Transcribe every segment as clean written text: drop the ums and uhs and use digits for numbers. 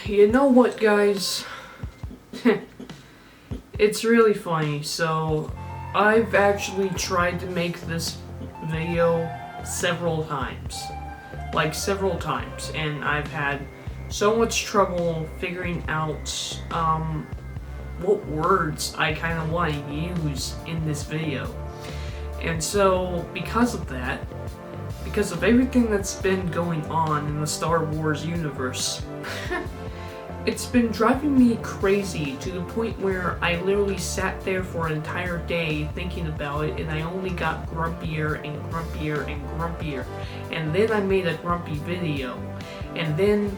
You know what, guys? It's really funny. So, I've actually tried to make this video several times. Like, several times. And I've had so much trouble figuring out, what words I kind of want to use in this video. And so, because of that, because of everything that's been going on in the Star Wars universe, it's been driving me crazy to the point where I literally sat there for an entire day thinking about it, and I only got grumpier and grumpier and grumpier. And then I made a grumpy video, and then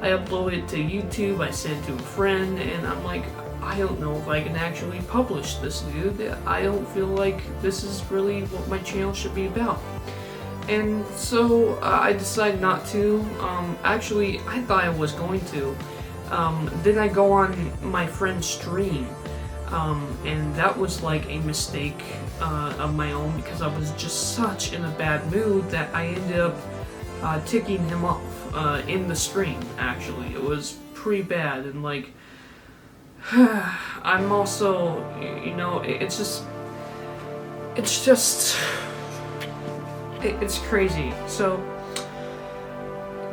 I uploaded it to YouTube, I sent it to a friend, and I'm like, I don't know if I can actually publish this, dude. I don't feel like this is really what my channel should be about. And so I decided not to. Actually, I thought I was going to. Then I go on my friend's stream, and that was like a mistake of my own, because I was just such in a bad mood that I ended up ticking him off in the stream. Actually, it was pretty bad, and like, I'm also, you know, it's crazy. So,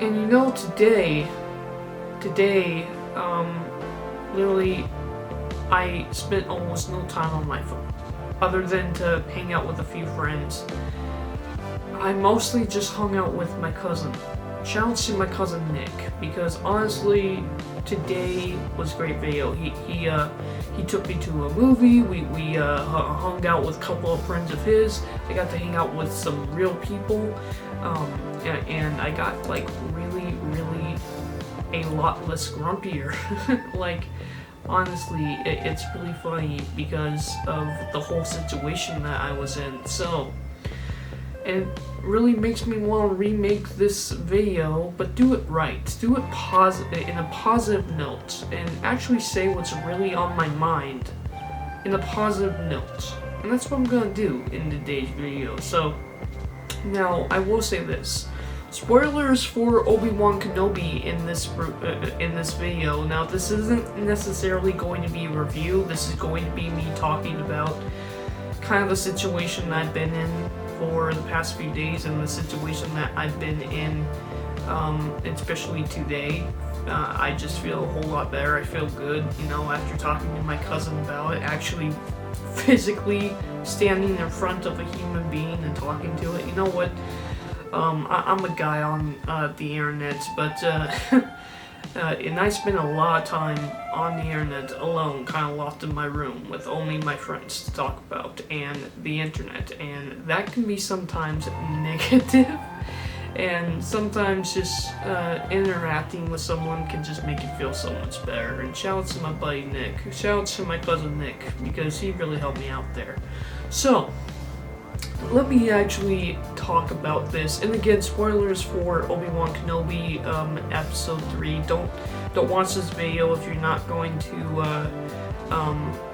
and you know, today, literally, I spent almost no time on my phone, other than to hang out with a few friends. I mostly just hung out with my cousin. Shout out to my cousin Nick, because honestly, today was a great video. He took me to a movie. We hung out with a couple of friends of his. I got to hang out with some real people, and I got like really a lot less grumpier. Like, honestly, it's really funny because of the whole situation that I was in. So, it really makes me want to remake this video, but do it right. Do it in a positive note, and actually say what's really on my mind in a positive note. And that's what I'm gonna do in today's video. So, now, I will say this. Spoilers for Obi-Wan Kenobi in this video. Now, this isn't necessarily going to be a review. This is going to be me talking about kind of the situation that I've been in for the past few days, and the situation that I've been in, especially today. I just feel a whole lot better. I feel good, you know, after talking to my cousin about it, actually physically standing in front of a human being and talking to it. You know what? I'm a guy on the internet, but and I spend a lot of time on the internet alone, kind of locked in my room with only my friends to talk about, and the internet, and that can be sometimes negative, and sometimes just interacting with someone can just make you feel so much better. And shout out to my buddy Nick, shout out to my cousin Nick, because he really helped me out there. So, let me actually talk about this. And again, spoilers for Obi-Wan Kenobi episode 3. Don't watch this video if you're not going to,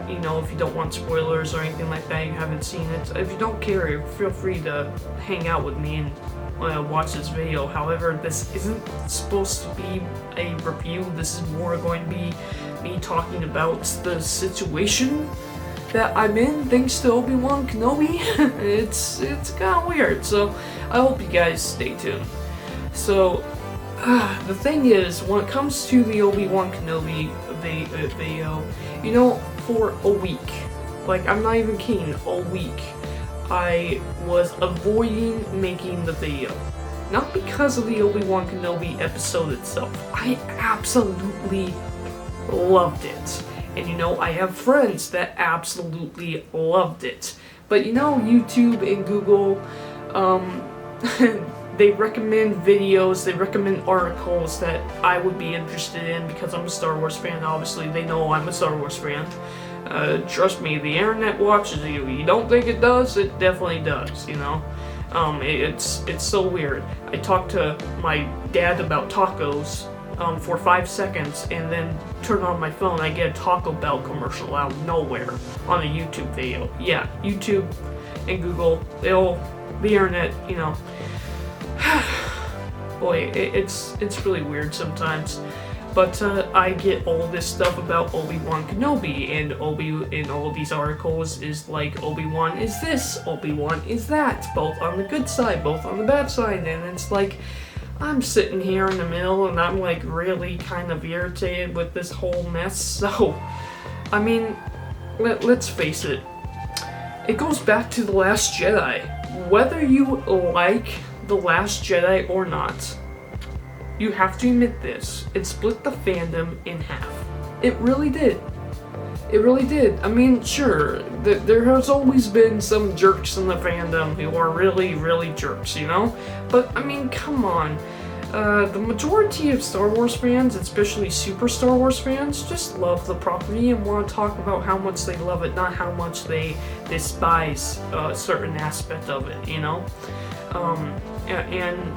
you know, if you don't want spoilers or anything like that, you haven't seen it. If you don't care, feel free to hang out with me and watch this video. However, this isn't supposed to be a review. This is more going to be me talking about the situation that I'm in thanks to Obi-Wan Kenobi. It's kind of weird, so I hope you guys stay tuned. So, the thing is, when it comes to the Obi-Wan Kenobi video, you know, for a week, like, I'm not even kidding, a week, I was avoiding making the video. Not because of the Obi-Wan Kenobi episode itself. I absolutely loved it. And you know, I have friends that absolutely loved it. But you know, YouTube and Google, they recommend videos, they recommend articles that I would be interested in, because I'm a Star Wars fan. Obviously, they know I'm a Star Wars fan. Trust me, the internet watches you. You don't think it does? It definitely does, you know? It's so weird. I talked to my dad about tacos for 5 seconds, and then turn on my phone, I get a Taco Bell commercial out of nowhere on a YouTube video. Yeah, YouTube and Google, the internet, you know. Boy, it's really weird sometimes. But I get all this stuff about Obi-Wan Kenobi, and in all these articles is like, Obi-Wan is this, Obi-Wan is that, both on the good side, both on the bad side, and it's like, I'm sitting here in the middle, and I'm like really kind of irritated with this whole mess. So, I mean, let's face it, it goes back to The Last Jedi. Whether you like The Last Jedi or not, you have to admit this, it split the fandom in half. It really did. It really did. I mean, sure, there has always been some jerks in the fandom who are really, really jerks, you know? But, I mean, come on. The majority of Star Wars fans, especially Super Star Wars fans, just love the property and want to talk about how much they love it, not how much they despise a certain aspect of it, you know? And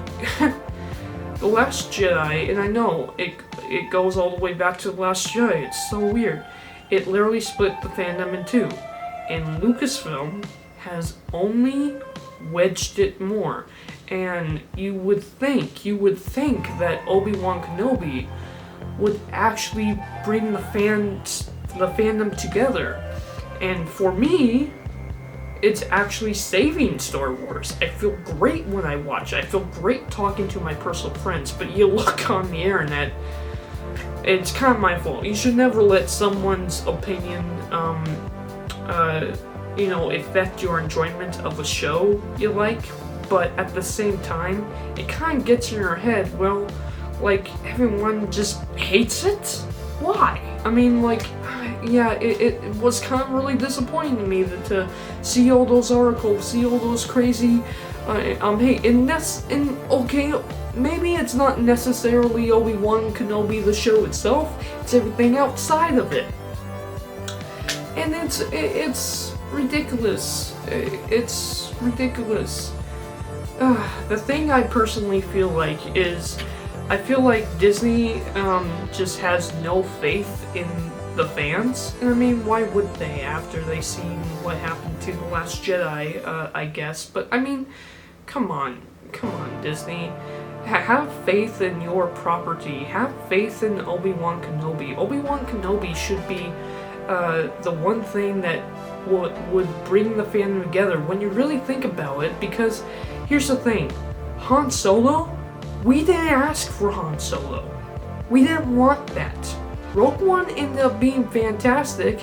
The Last Jedi, and I know it goes all the way back to The Last Jedi, it's so weird. It literally split the fandom in two, and Lucasfilm has only wedged it more. And you would think that Obi-Wan Kenobi would actually bring the fandom together. And for me, it's actually saving Star Wars. I feel great when I watch. I feel great talking to my personal friends, but you look on the internet, it's kind of my fault. You should never let someone's opinion, affect your enjoyment of a show you like. But at the same time, it kind of gets in your head, well, like, everyone just hates it? Why? I mean, like, yeah, it was kind of really disappointing to me to see all those articles, see all those crazy, hate. And okay, maybe it's not necessarily Obi-Wan Kenobi the show itself, it's everything outside of it. And it's ridiculous. It's ridiculous. The thing I personally feel like is, I feel like Disney just has no faith in the fans. And I mean, why would they after they seen what happened to The Last Jedi, I guess. But I mean, come on Disney. Have faith in your property. Have faith in Obi-Wan Kenobi. Obi-Wan Kenobi should be the one thing that would bring the fandom together when you really think about it, because here's the thing, Han Solo, we didn't ask for Han Solo. We didn't want that. Rogue One ended up being fantastic,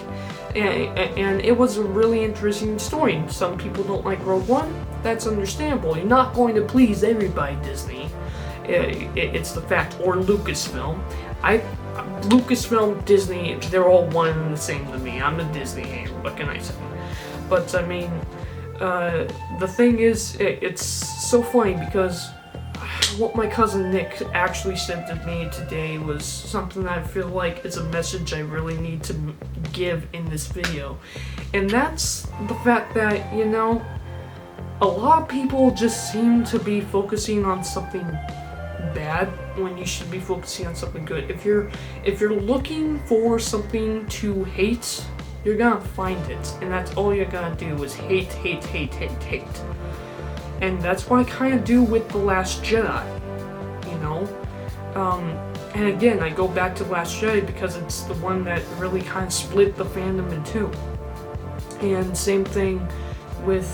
and it was a really interesting story. Some people don't like Rogue One, that's understandable. You're not going to please everybody, Disney. It's the fact, or Lucasfilm. Lucasfilm, Disney, they're all one and the same to me. I'm a Disney hater, what can I say? But I mean, the thing is, it's so funny because what my cousin Nick actually said to me today was something that I feel like is a message I really need to give in this video. And that's the fact that, you know, a lot of people just seem to be focusing on something bad when you should be focusing on something good. If you're looking for something to hate, you're gonna find it, and that's all you're gonna do is hate. And that's what I kind of do with The Last Jedi, you know? And again, I go back to The Last Jedi because it's the one that really kind of split the fandom in two. And same thing with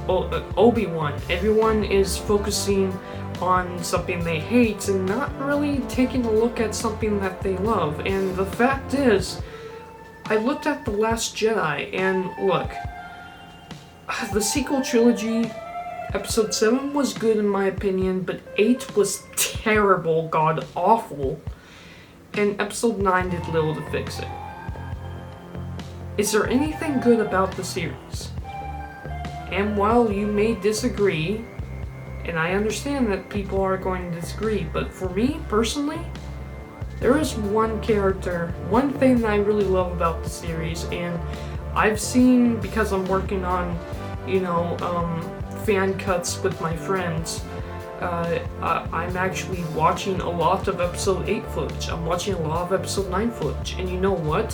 Obi-Wan. Everyone is focusing on something they hate and not really taking a look at something that they love. And the fact is, I looked at The Last Jedi, and look, the sequel trilogy, Episode 7 was good in my opinion, but 8 was terrible, god-awful, and Episode 9 did little to fix it. Is there anything good about the series? And while you may disagree, and I understand that people are going to disagree, but for me, personally, there is one character, one thing that I really love about the series, and I've seen, because I'm working on, fan cuts with my friends, I'm actually watching a lot of Episode 8 footage. I'm watching a lot of Episode 9 footage, and you know what?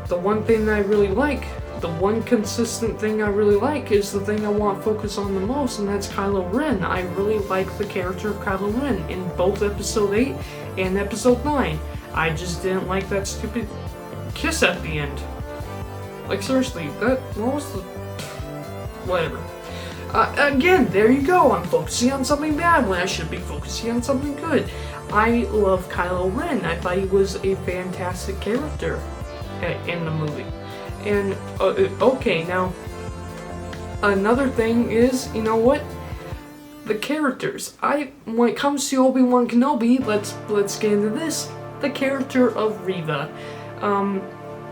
The one thing that I really like the one consistent thing I really like is the thing I want to focus on the most, and that's Kylo Ren. I really like the character of Kylo Ren in both Episode 8 and Episode 9. I just didn't like that stupid kiss at the end. Like, seriously, what was the... Whatever. Again, there you go. I'm focusing on something bad when I should be focusing on something good. I love Kylo Ren. I thought he was a fantastic character in the movie. And, okay, now, another thing is, you know what? The characters. When it comes to Obi-Wan Kenobi, let's get into this. The character of Reva.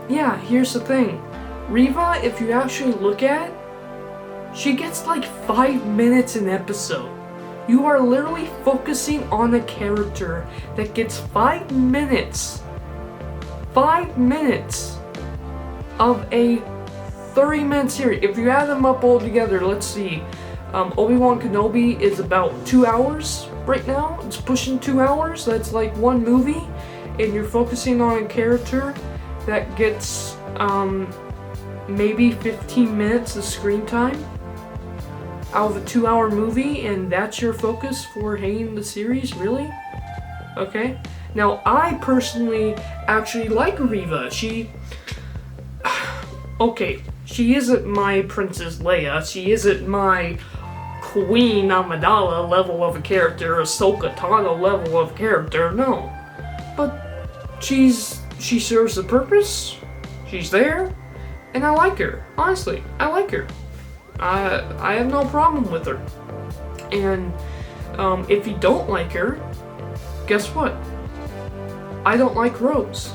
Yeah, here's the thing. Reva, if you actually look at it, she gets like 5 minutes an episode. You are literally focusing on a character that gets 5 minutes. 5 minutes of a 30-minute series. If you add them up all together, let's see. Obi-Wan Kenobi is about 2 hours right now. It's pushing 2 hours. That's like one movie. And you're focusing on a character that gets maybe 15 minutes of screen time out of a 2-hour movie, and that's your focus for hating the series? Really? Okay. Now, I personally actually like Reva. Okay, she isn't my Princess Leia. She isn't my Queen Amidala level of a character, Ahsoka Tano level of character, no. But she serves the purpose. She's there, and I like her. Honestly, I like her. I have no problem with her. And if you don't like her, guess what? I don't like Rose.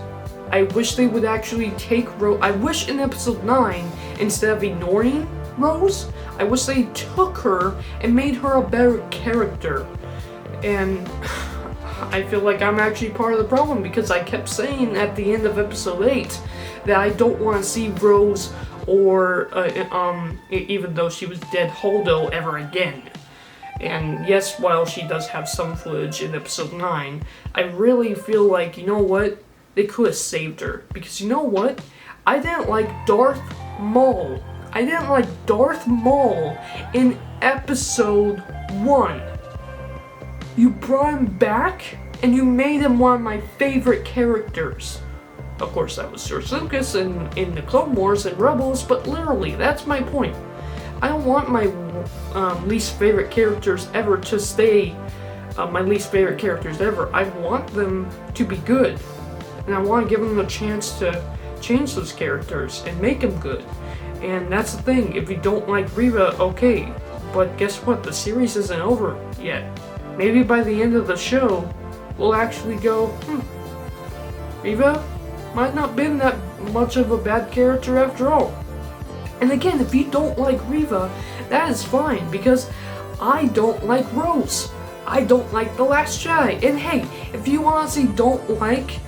I wish they would actually take Rose. I wish in episode 9, instead of ignoring Rose, I wish they took her and made her a better character. And I feel like I'm actually part of the problem, because I kept saying at the end of episode 8 that I don't want to see Rose or even though she was dead, Holdo ever again. And yes, while she does have some footage in episode 9, I really feel like, you know what, they could have saved her. Because you know what, I didn't like Darth Maul. I didn't like Darth Maul in episode 1. You brought him back, and you made him one of my favorite characters. Of course, that was George Lucas in the Clone Wars and Rebels, but literally, that's my point. I don't want my least favorite characters ever to stay my least favorite characters ever. I want them to be good, and I want to give them a chance to change those characters and make them good. And that's the thing, if you don't like Reva, okay, but guess what, the series isn't over yet. Maybe by the end of the show, we'll actually go, Reva might not been that much of a bad character after all. And again, if you don't like Reva, that is fine, because I don't like Rose. I don't like The Last Jedi. And hey, if you honestly don't like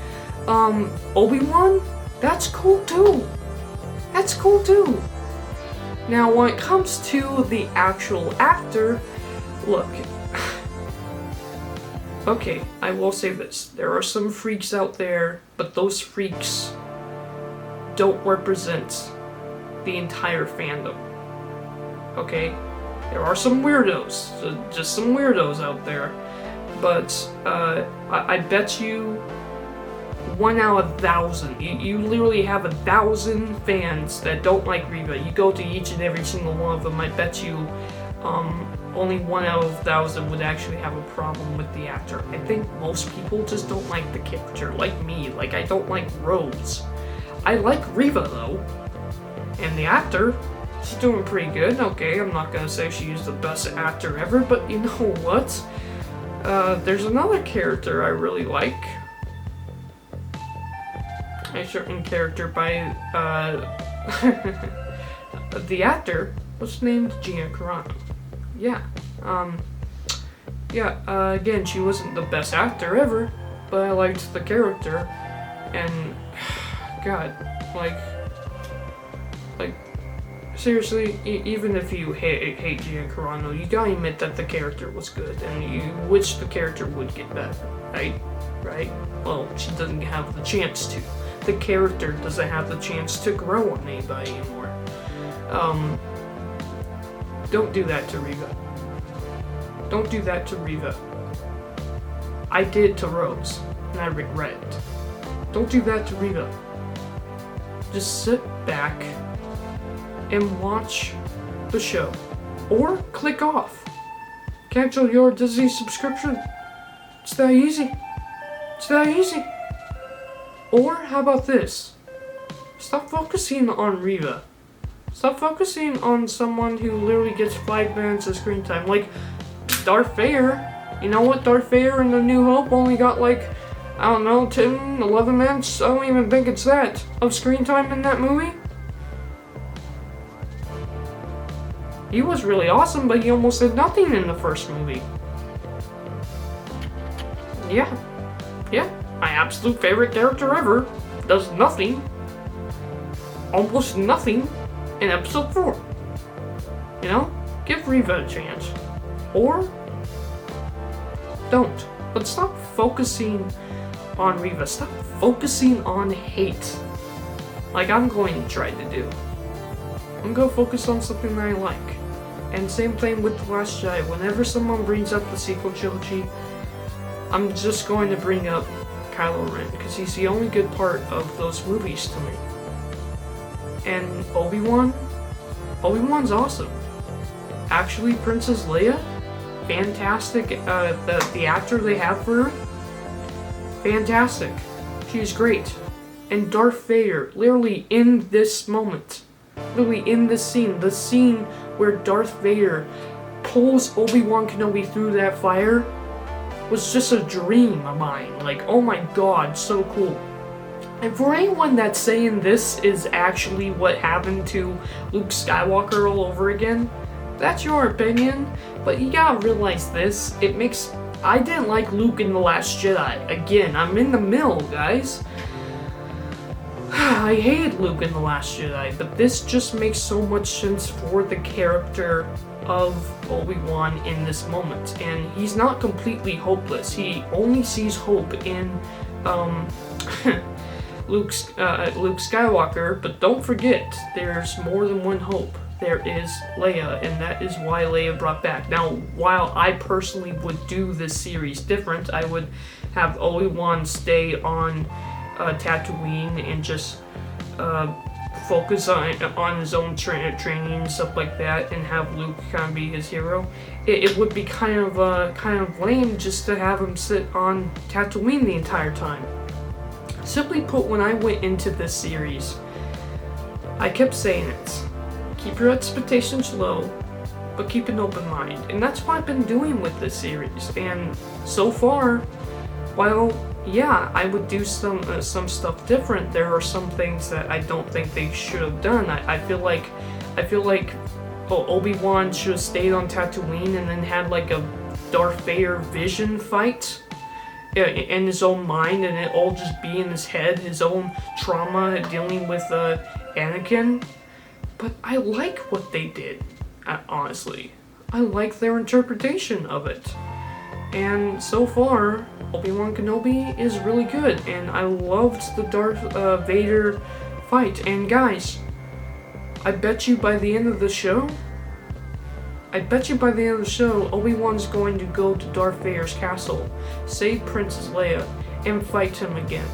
Obi-Wan, that's cool too. That's cool too. Now, when it comes to the actual actor, look, okay, I will say this. There are some freaks out there, but those freaks don't represent the entire fandom. Okay? There are some weirdos, just some weirdos out there, but I bet you 1 out of 1,000. You literally have 1,000 fans that don't like Reva. You go to each and every single one of them, I bet you only 1 out of 1,000 would actually have a problem with the actor. I think most people just don't like the character, like me. Like, I don't like Rose. I like Reva, though. And the actor, she's doing pretty good. Okay, I'm not gonna say she's the best actor ever, but you know what? There's another character I really like. A certain character by, the actor was named Gina Carano. Yeah, again, she wasn't the best actor ever, but I liked the character, and, God, like, seriously, even if you hate Gina Carano, you gotta admit that the character was good, and you wish the character would get better, right? Right? Well, she doesn't have the chance to. The character doesn't have the chance to grow on anybody anymore. Don't do that to Reva. Don't do that to Reva. I did to Rose, and I regret it. Don't do that to Reva. Just sit back and watch the show. Or click off. Cancel your Disney subscription. It's that easy. It's that easy. Or how about this? Stop focusing on Reva. Stop focusing on someone who literally gets 5 minutes of screen time. Like Darth Vader. You know what? Darth Vader in The New Hope only got like, I don't know, 10, 11 minutes? I don't even think it's that of screen time in that movie. He was really awesome, but he almost did nothing in the first movie. Yeah. My absolute favorite character ever does nothing, almost nothing, in episode 4. You know? Give Reva a chance. Or don't. But stop focusing on Reva. Stop focusing on hate. Like I'm going to try to do. I'm going to focus on something that I like. And same thing with The Last Jedi. Whenever someone brings up the sequel trilogy, I'm just going to bring up Kylo Ren, because he's the only good part of those movies to me. And Obi-Wan's awesome. Actually, Princess Leia, fantastic. The actor they have for her, fantastic. She's great. And Darth Vader, literally in this moment, literally in this scene, the scene where Darth Vader pulls Obi-Wan Kenobi through that fire, was just a dream of mine. Like, oh my god, so cool. And for anyone that's saying this is actually what happened to Luke Skywalker all over again, that's your opinion, but you gotta realize this, I didn't like Luke in The Last Jedi. Again, I'm in the middle, guys. I hated Luke in The Last Jedi, but this just makes so much sense for the character of Obi-Wan in this moment. And he's not completely hopeless. He only sees hope in Luke Skywalker, but don't forget, there's more than one hope. There is Leia, and that is why Leia brought back. Now, while I personally would do this series different, I would have Obi-Wan stay on Tatooine and just focus on his own training and stuff like that, and have Luke kind of be his hero. It would be kind of lame just to have him sit on Tatooine the entire time. Simply put, when I went into this series, I kept saying it. Keep your expectations low, but keep an open mind. And that's what I've been doing with this series. And so far, while yeah, I would do some stuff different, there are some things that I don't think they should have done. I feel like Obi-Wan should have stayed on Tatooine and then had like a Darth Vader vision fight in his own mind, and it all just be in his head, his own trauma dealing with Anakin. But I like what they did, honestly. I like their interpretation of it. And so far, Obi-Wan Kenobi is really good, and I loved the Darth Vader fight. And guys, I bet you by the end of the show, Obi-Wan's going to go to Darth Vader's castle, save Princess Leia, and fight him again.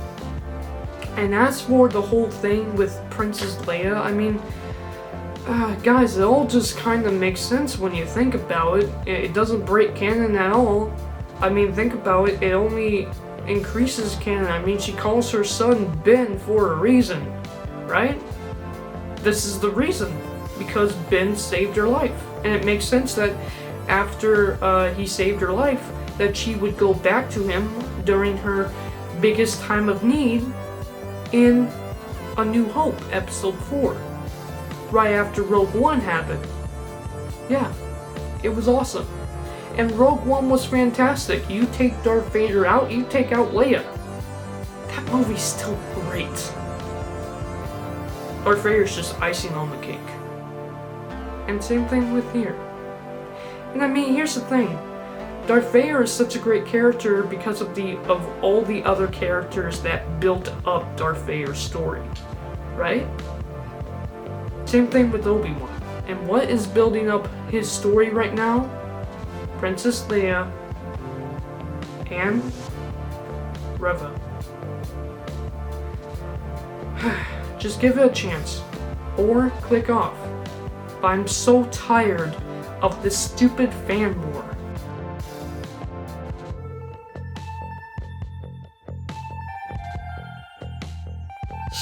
And as for the whole thing with Princess Leia, I mean, guys, it all just kind of makes sense when you think about it. It doesn't break canon at all. I mean, think about it, it only increases canon. I mean, she calls her son Ben for a reason, right? This is the reason, because Ben saved her life. And it makes sense that after he saved her life, that she would go back to him during her biggest time of need in A New Hope, Episode 4. Right after Rogue One happened. Yeah, it was awesome. And Rogue One was fantastic. You take Darth Vader out, you take out Leia. That movie's still great. Darth Vader's just icing on the cake. And same thing with here. And I mean, here's the thing. Darth Vader is such a great character because of all the other characters that built up Darth Vader's story. Right? Same thing with Obi-Wan. And what is building up his story right now? Princess Leia and Reva. Just give it a chance. Or click off. But I'm so tired of this stupid fan war.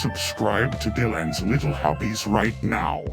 Subscribe to Dylan's Little Hobbies right now.